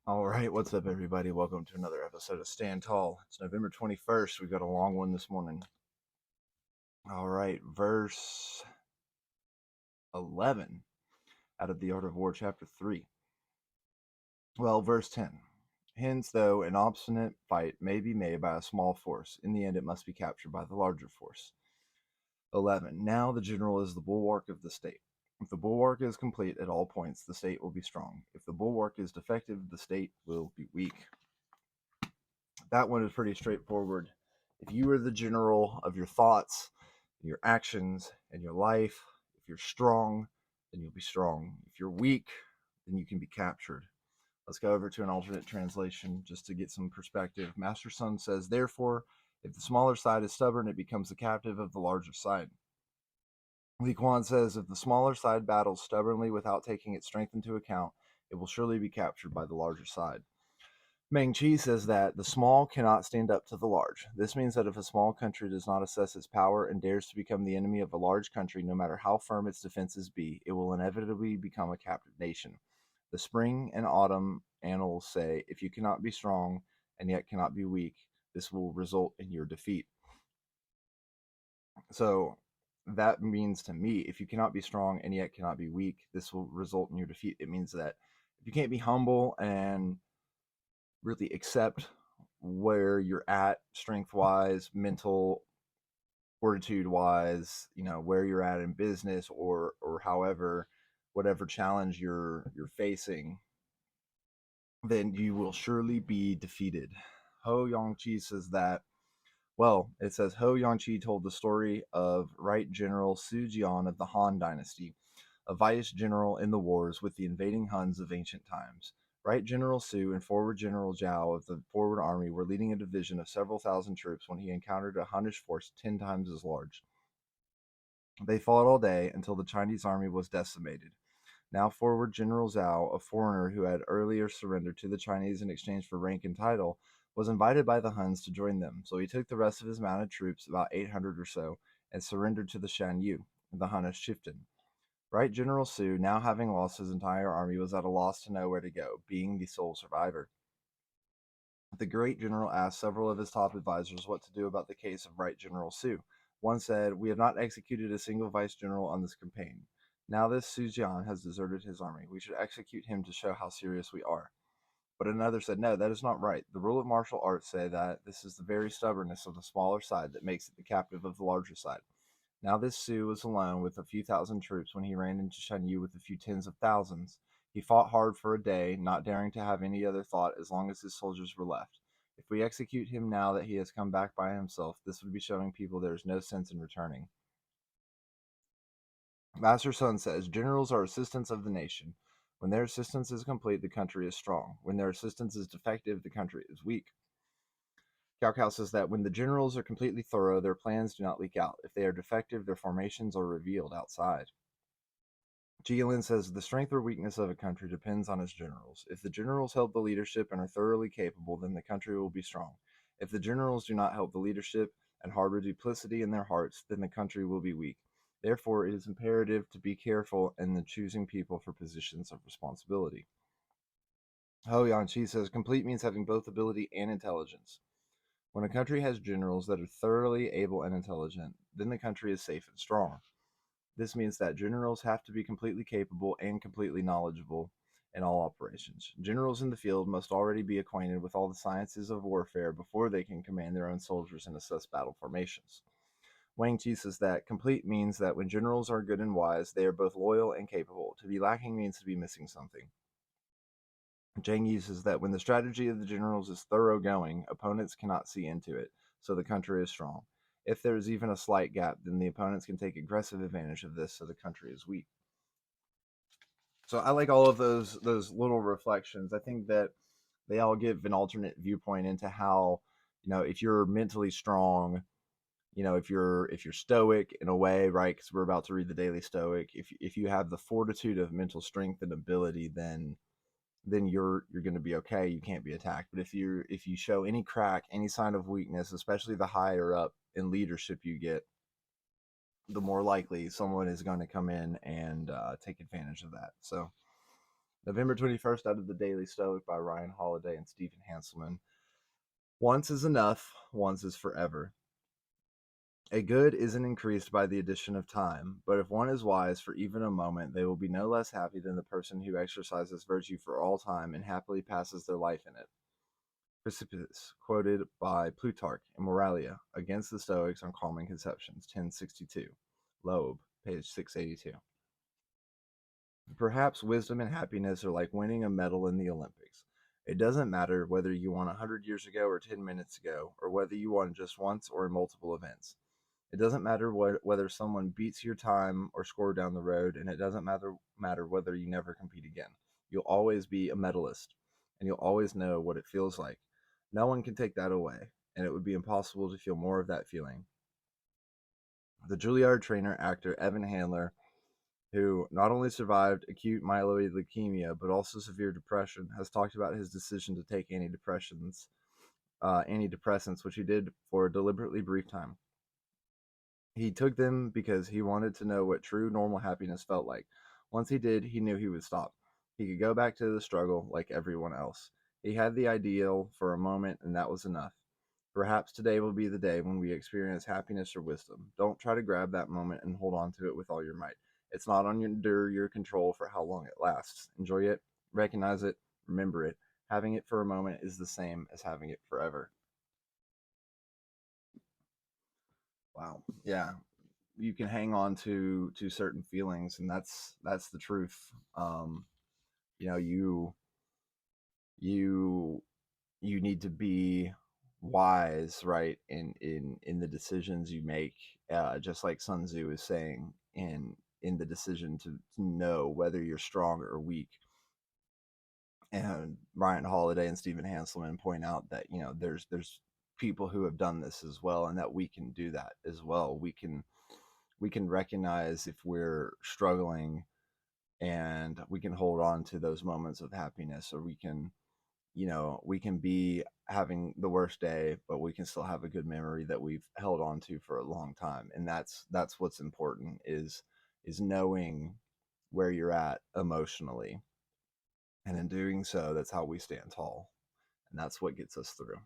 All right, what's up, everybody? Welcome to another episode of Stand Tall. It's November 21st. We've got a long one this morning. All right, verse 11 out of the Art of War, chapter 3. Well, verse 10. Hence, though an obstinate fight may be made by a small force, in the end it must be captured by the larger force. 11. Now the general is the bulwark of the state. If the bulwark is complete at all points, the state will be strong. If the bulwark is defective, the state will be weak. That one is pretty straightforward. If you are the general of your thoughts, your actions, and your life, if you're strong, then you'll be strong. If you're weak, then you can be captured. Let's go over to an alternate translation just to get some perspective. Master Sun says, therefore, if the smaller side is stubborn, it becomes the captive of the larger side. Li Kuan says, if the smaller side battles stubbornly without taking its strength into account, it will surely be captured by the larger side. Meng Chi says that the small cannot stand up to the large. This means that if a small country does not assess its power and dares to become the enemy of a large country, no matter how firm its defenses be, it will inevitably become a captive nation. The spring and autumn annals say, if you cannot be strong and yet cannot be weak, this will result in your defeat. So that means to me, if you cannot be strong and yet cannot be weak, this will result in your defeat. It means that if you can't be humble and really accept where you're at strength wise, mental fortitude wise, where you're at in business or however whatever challenge you're facing, then you will surely be defeated. Ho Yongchi says that, well, it says Ho Yongchi told the story of Right General Su Jian of the Han Dynasty, a vice general in the wars with the invading Huns of ancient times. Right General Su and Forward General Zhao of the Forward Army were leading a division of several thousand troops when he encountered a Hunnish force 10 times as large. They fought all day until the Chinese army was decimated. Now Forward General Zhao, a foreigner who had earlier surrendered to the Chinese in exchange for rank and title, was invited by the Huns to join them, so he took the rest of his mounted troops, about 800 or so, and surrendered to the Shan Yu, the Hunnish chieftain. Right General Su, now having lost his entire army, was at a loss to know where to go, being the sole survivor. The great general asked several of his top advisors what to do about the case of Right General Su. One said, we have not executed a single vice general on this campaign. Now this Su Jian has deserted his army. We should execute him to show how serious we are. But another said, no, that is not right. The rule of martial arts say that this is the very stubbornness of the smaller side that makes it the captive of the larger side. Now this Sioux was alone with a few thousand troops when he ran into Shanyu with a few tens of thousands. He fought hard for a day, not daring to have any other thought as long as his soldiers were left. If we execute him now that he has come back by himself, this would be showing people there is no sense in returning. Master Sun says, generals are assistants of the nation. When their assistance is complete, the country is strong. When their assistance is defective, the country is weak. Cao Cao says that when the generals are completely thorough, their plans do not leak out. If they are defective, their formations are revealed outside. Jilin says the strength or weakness of a country depends on its generals. If the generals help the leadership and are thoroughly capable, then the country will be strong. If the generals do not help the leadership and harbor duplicity in their hearts, then the country will be weak. Therefore, it is imperative to be careful in the choosing people for positions of responsibility. Ho Yanqi says complete means having both ability and intelligence. When a country has generals that are thoroughly able and intelligent, then the country is safe and strong. This means that generals have to be completely capable and completely knowledgeable in all operations. Generals in the field must already be acquainted with all the sciences of warfare before they can command their own soldiers and assess battle formations. Wang Chi says that complete means that when generals are good and wise, they are both loyal and capable. To be lacking means to be missing something. Zhang Yi says that when the strategy of the generals is thoroughgoing, opponents cannot see into it, so the country is strong. If there is even a slight gap, then the opponents can take aggressive advantage of this, so the country is weak. So I like all of those little reflections. I think that they all give an alternate viewpoint into how, if you're mentally strong, if you're stoic in a way, right? Because we're about to read the Daily Stoic. If you have the fortitude of mental strength and ability, then you're going to be okay. You can't be attacked. But if you show any crack, any sign of weakness, especially the higher up in leadership you get, the more likely someone is going to come in and take advantage of that. So November 21st out of the Daily Stoic by Ryan Holiday and Stephen Hanselman. Once is enough, once is forever. A good isn't increased by the addition of time, but if one is wise for even a moment, they will be no less happy than the person who exercises virtue for all time and happily passes their life in it. Chrysippus, quoted by Plutarch in Moralia, Against the Stoics on Common Conceptions, 1062. Loeb, page 682. Perhaps wisdom and happiness are like winning a medal in the Olympics. It doesn't matter whether you won 100 years ago or 10 minutes ago, or whether you won just once or in multiple events. It doesn't matter whether someone beats your time or score down the road, and it doesn't matter whether you never compete again. You'll always be a medalist, and you'll always know what it feels like. No one can take that away, and it would be impossible to feel more of that feeling. The Juilliard trainer actor Evan Handler, who not only survived acute myeloid leukemia but also severe depression, has talked about his decision to take antidepressants, which he did for a deliberately brief time. He took them because he wanted to know what true normal happiness felt like. Once he did, he knew he would stop. He could go back to the struggle like everyone else. He had the ideal for a moment, and that was enough. Perhaps today will be the day when we experience happiness or wisdom. Don't try to grab that moment and hold on to it with all your might. It's not under your control for how long it lasts. Enjoy it, recognize it, remember it. Having it for a moment is the same as having it forever. Wow. Yeah. You can hang on to certain feelings, and that's the truth. um you know, you you need to be wise, right, in the decisions you make, just like Sun Tzu is saying, in the decision to know whether you're strong or weak. And Ryan Holiday and Stephen Hanselman point out that, there's people who have done this as well, and that we can do that as well. We can recognize if we're struggling, and we can hold on to those moments of happiness, or we can be having the worst day, but we can still have a good memory that we've held on to for a long time. And that's what's important, is knowing where you're at emotionally, and in doing so, that's how we stand tall, and that's what gets us through.